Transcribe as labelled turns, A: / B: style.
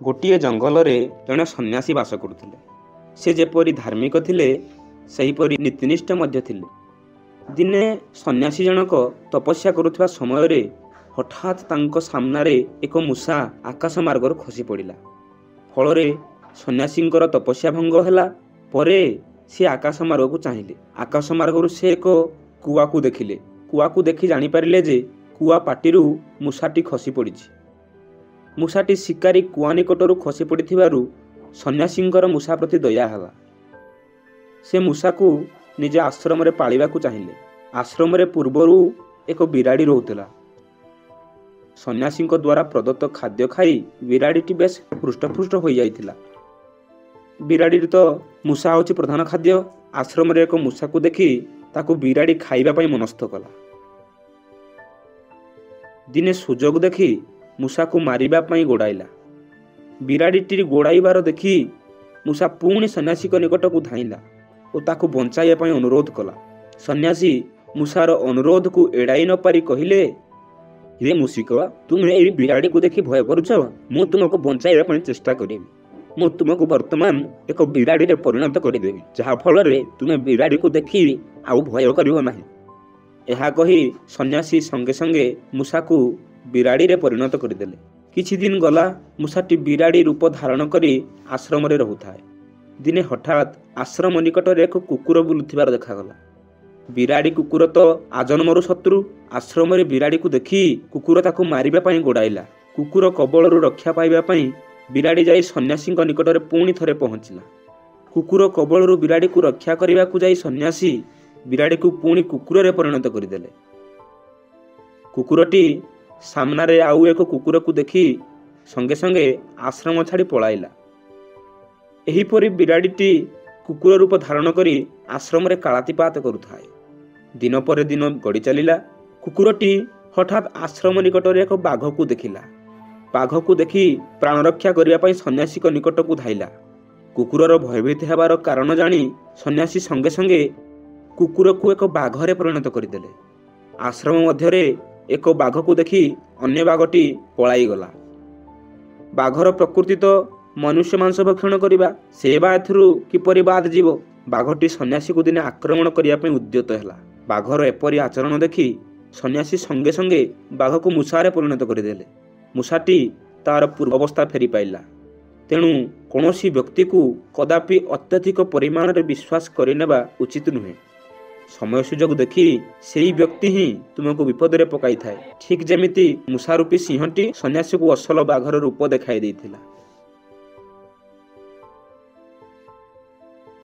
A: ଗୋଟିଏ ଜଙ୍ଗଲରେ ଜଣେ ସନ୍ନ୍ୟାସୀ ବାସ କରୁଥିଲେ। ସେ ଯେପରି ଧାର୍ମିକ ଥିଲେ ସେହିପରି ନୀତିନିଷ୍ଠ ମଧ୍ୟ ଥିଲେ। ଦିନେ ସନ୍ନ୍ୟାସୀ ଜଣକ ତପସ୍ୟା କରୁଥିବା ସମୟରେ ହଠାତ୍ ତାଙ୍କ ସାମ୍ନାରେ ଏକ ମୂଷା ଆକାଶ ମାର୍ଗରୁ ଖସି ପଡ଼ିଲା। ଫଳରେ ସନ୍ନ୍ୟାସୀଙ୍କର ତପସ୍ୟା ଭଙ୍ଗ ହେଲା। ପରେ ସେ ଆକାଶ ମାର୍ଗକୁ ଚାହିଁଲେ। ଆକାଶ ମାର୍ଗରୁ ସେ ଏକ କୁଆକୁ ଦେଖିଲେ। କୁଆକୁ ଦେଖି ଜାଣିପାରିଲେ ଯେ କୁଆ ପାଟିରୁ ମୂଷାଟି ଖସି ପଡ଼ିଛି। ମୂଷାଟି ଶିକାରୀ କୁଆ ନିକଟରୁ ଖସି ପଡ଼ିଥିବାରୁ ସନ୍ନ୍ୟାସୀଙ୍କର ମୂଷା ପ୍ରତି ଦୟା ହେଲା। ସେ ମୂଷାକୁ ନିଜ ଆଶ୍ରମରେ ପାଳିବାକୁ ଚାହିଁଲେ। ଆଶ୍ରମରେ ପୂର୍ବରୁ ଏକ ବିରାଡ଼ି ରହୁଥିଲା। ସନ୍ନ୍ୟାସୀଙ୍କ ଦ୍ୱାରା ପ୍ରଦତ୍ତ ଖାଦ୍ୟ ଖାଇ ବିରାଡ଼ିଟି ବେଶ ହୃଷ୍ଟପୃଷ୍ଟ ହୋଇଯାଇଥିଲା। ବିରାଡ଼ିର ତ ମୂଷା ହେଉଛି ପ୍ରଧାନ ଖାଦ୍ୟ। ଆଶ୍ରମରେ ଏକ ମୂଷାକୁ ଦେଖି ତାକୁ ବିରାଡ଼ି ଖାଇବା ପାଇଁ ମନସ୍ଥ କଲା। ଦିନେ ସୁଯୋଗ ଦେଖି ମୂଷାକୁ ମାରିବା ପାଇଁ ଗୋଡ଼ାଇଲା। ବିରାଡ଼ିଟି ଗୋଡ଼ାଇବାର ଦେଖି ମୂଷା ପୁଣି ସନ୍ନ୍ୟାସୀଙ୍କ ନିକଟକୁ ଧାଇଁଲା ଓ ତାକୁ ବଞ୍ଚାଇବା ପାଇଁ ଅନୁରୋଧ କଲା। ସନ୍ନ୍ୟାସୀ ମୂଷାର ଅନୁରୋଧକୁ ଏଡ଼ାଇ ନ ପାରି କହିଲେ, ହେ ମୂଷିକ, ତୁମେ ଏହି ବିରାଡ଼ିକୁ ଦେଖି ଭୟ କରୁଛ? ମୁଁ ତୁମକୁ ବଞ୍ଚାଇବା ପାଇଁ ଚେଷ୍ଟା କରିବି। ମୁଁ ତୁମକୁ ବର୍ତ୍ତମାନ ଏକ ବିରାଡ଼ିରେ ପରିଣତ କରିଦେବି, ଯାହାଫଳରେ ତୁମେ ବିରାଡ଼ିକୁ ଦେଖି ଆଉ ଭୟ କରିବ ନାହିଁ। ଏହା କହି ସନ୍ନ୍ୟାସୀ ସଙ୍ଗେ ସଙ୍ଗେ ମୂଷାକୁ ବିରାଡ଼ିରେ ପରିଣତ କରିଦେଲେ। କିଛି ଦିନ ଗଲା। ମୂଷାଟି ବିରାଡ଼ି ରୂପ ଧାରଣ କରି ଆଶ୍ରମରେ ରହୁଥାଏ। ଦିନେ ହଠାତ୍ ଆଶ୍ରମ ନିକଟରେ ଏକ କୁକୁର ବୁଲୁଥିବାର ଦେଖାଗଲା। ବିରାଡ଼ି କୁକୁର ତ ଆଜନ୍ମରୁ ଶତ୍ରୁ। ଆଶ୍ରମରେ ବିରାଡ଼ିକୁ ଦେଖି କୁକୁର ତାକୁ ମାରିବା ପାଇଁ ଗୋଡ଼ାଇଲା। କୁକୁର କବଳରୁ ରକ୍ଷା ପାଇବା ପାଇଁ ବିରାଡ଼ି ଯାଇ ସନ୍ନ୍ୟାସୀଙ୍କ ନିକଟରେ ପୁଣି ଥରେ ପହଞ୍ଚିଲା। କୁକୁର କବଳରୁ ବିରାଡ଼ିକୁ ରକ୍ଷା କରିବାକୁ ଯାଇ ସନ୍ନ୍ୟାସୀ ବିରାଡ଼ିକୁ ପୁଣି କୁକୁରରେ ପରିଣତ କରିଦେଲେ। କୁକୁରଟି ସାମ୍ନାରେ ଆଉ ଏକ କୁକୁରକୁ ଦେଖି ସଙ୍ଗେ ସଙ୍ଗେ ଆଶ୍ରମ ଛାଡ଼ି ପଳାଇଲା। ଏହିପରି ବିରାଡ଼ିଟି କୁକୁର ରୂପ ଧାରଣ କରି ଆଶ୍ରମରେ କାଳାତିପାତ କରୁଥାଏ। ଦିନ ପରେ ଦିନ ଗଡ଼ି ଚାଲିଲା। କୁକୁରଟି ହଠାତ୍ ଆଶ୍ରମ ନିକଟରେ ଏକ ବାଘକୁ ଦେଖିଲା। ବାଘକୁ ଦେଖି ପ୍ରାଣରକ୍ଷା କରିବା ପାଇଁ ସନ୍ନ୍ୟାସୀଙ୍କ ନିକଟକୁ ଧାଇଲା। କୁକୁରର ଭୟଭୀତ ହେବାର କାରଣ ଜାଣି ସନ୍ନ୍ୟାସୀ ସଙ୍ଗେ ସଙ୍ଗେ କୁକୁରକୁ ଏକ ବାଘରେ ପରିଣତ କରିଦେଲେ। ଆଶ୍ରମ ମଧ୍ୟରେ ଏକ ବାଘକୁ ଦେଖି ଅନ୍ୟ ବାଘଟି ପଳାଇଗଲା। ବାଘର ପ୍ରକୃତି ତ ମନୁଷ୍ୟ ମାଂସ ଭକ୍ଷଣ କରିବା, ସେ ବା ଏଥିରୁ କିପରି ବାଦ ଯିବ? ବାଘଟି ସନ୍ନ୍ୟାସୀକୁ ଦିନେ ଆକ୍ରମଣ କରିବା ପାଇଁ ଉଦ୍ୟତ ହେଲା। ବାଘର ଏପରି ଆଚରଣ ଦେଖି ସନ୍ନ୍ୟାସୀ ସଙ୍ଗେ ସଙ୍ଗେ ବାଘକୁ ମୂଷାରେ ପରିଣତ କରିଦେଲେ। ମୂଷାଟି ତାର ପୂର୍ବ ଅବସ୍ଥା ଫେରି ପାଇଲା। ତେଣୁ କୌଣସି ବ୍ୟକ୍ତିକୁ କଦାପି ଅତ୍ୟଧିକ ପରିମାଣରେ ବିଶ୍ୱାସ କରିନେବା ଉଚିତ ନୁହେଁ। ସମୟ ସୁଯୋଗ ଦେଖି ସେହି ବ୍ୟକ୍ତି ହିଁ ତୁମକୁ ବିପଦରେ ପକାଇଥାଏ। ଠିକ୍ ଯେମିତି ମୂଷା ରୂପୀ ସିଂହଟି ସନ୍ନ୍ୟାସୀକୁ ଅସଲ ବାଘର ରୂପ ଦେଖାଇ ଦେଇଥିଲା।